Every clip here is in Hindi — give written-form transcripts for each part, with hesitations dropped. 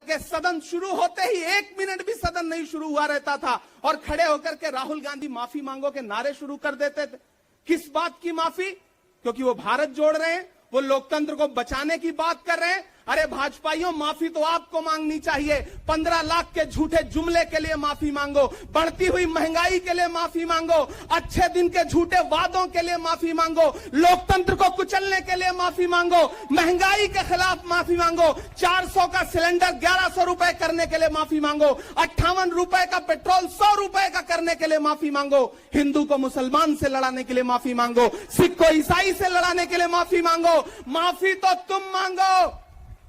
के सदन शुरू होते ही 1 मिनट भी सदन नहीं शुरू हुआ रहता था और खड़े होकर के राहुल गांधी माफी मांगो के नारे शुरू कर देते थे। किस बात की माफी? क्योंकि वो भारत जोड़ रहे हैं, वो लोकतंत्र को बचाने की बात कर रहे हैं। अरे भाजपाइयों, माफी तो आपको मांगनी चाहिए। 15 लाख के झूठे जुमले के लिए माफी मांगो, बढ़ती हुई महंगाई के लिए माफी मांगो, अच्छे दिन के झूठे वादों के लिए माफी मांगो, लोकतंत्र को कुचलने के लिए माफी मांगो, महंगाई के खिलाफ माफी मांगो, 400 का सिलेंडर 1100 रुपए करने के लिए माफी मांगो, 58 रुपए का पेट्रोल 100 रुपए का करने के लिए माफी मांगो, हिंदू को मुसलमान से लड़ाने के लिए माफी मांगो, सिख को ईसाई से लड़ाने के लिए माफी मांगो। माफी तो तुम मांगो।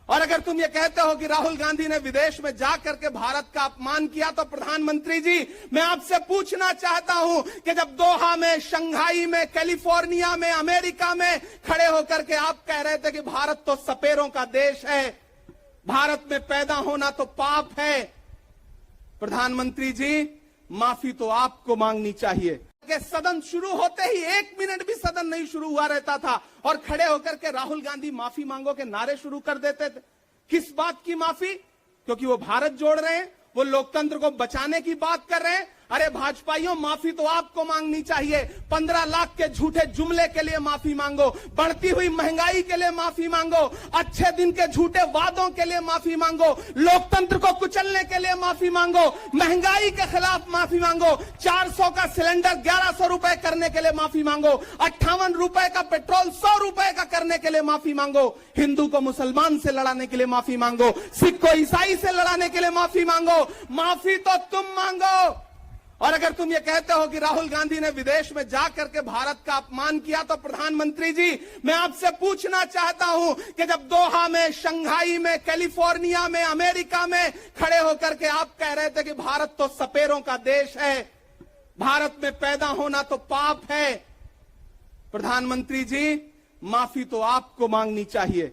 और अगर तुम ये कहते हो कि राहुल गांधी ने विदेश में जाकर के भारत का अपमान किया, तो प्रधानमंत्री जी, मैं आपसे पूछना चाहता हूं कि जब दोहा में, शंघाई में, कैलिफोर्निया में, अमेरिका में खड़े होकर के आप कह रहे थे कि भारत तो सपेरों का देश है, भारत में पैदा होना तो पाप है, प्रधानमंत्री जी, माफी तो आपको मांगनी चाहिए। के सदन शुरू होते ही 1 मिनट भी सदन नहीं शुरू हुआ रहता था और खड़े होकर के राहुल गांधी माफी मांगो के नारे शुरू कर देते थे। किस बात की माफी? क्योंकि वो भारत जोड़ रहे हैं, वो लोकतंत्र को बचाने की बात कर रहे हैं। अरे भाजपाइयों, माफी तो आपको मांगनी चाहिए। 15 लाख के झूठे जुमले के लिए माफी मांगो, बढ़ती हुई महंगाई के लिए माफी मांगो, अच्छे दिन के झूठे वादों के लिए माफी मांगो, लोकतंत्र को कुचलने के लिए माफी मांगो, महंगाई के खिलाफ माफी मांगो, 400 का सिलेंडर 1100 रुपए करने के लिए माफी मांगो, 58 रुपए का पेट्रोल 100 रुपए का करने के लिए माफी मांगो, हिंदू को मुसलमान से लड़ाने के लिए माफी मांगो, सिख को ईसाई से लड़ाने के लिए माफी मांगो। माफी तो तुम मांगो। और अगर तुम ये कहते हो कि राहुल गांधी ने विदेश में जाकर के भारत का अपमान किया, तो प्रधानमंत्री जी, मैं आपसे पूछना चाहता हूं कि जब दोहा में, शंघाई में, कैलिफोर्निया में, अमेरिका में खड़े होकर के आप कह रहे थे कि भारत तो सपेरों का देश है, भारत में पैदा होना तो पाप है, प्रधानमंत्री जी, माफी तो आपको मांगनी चाहिए।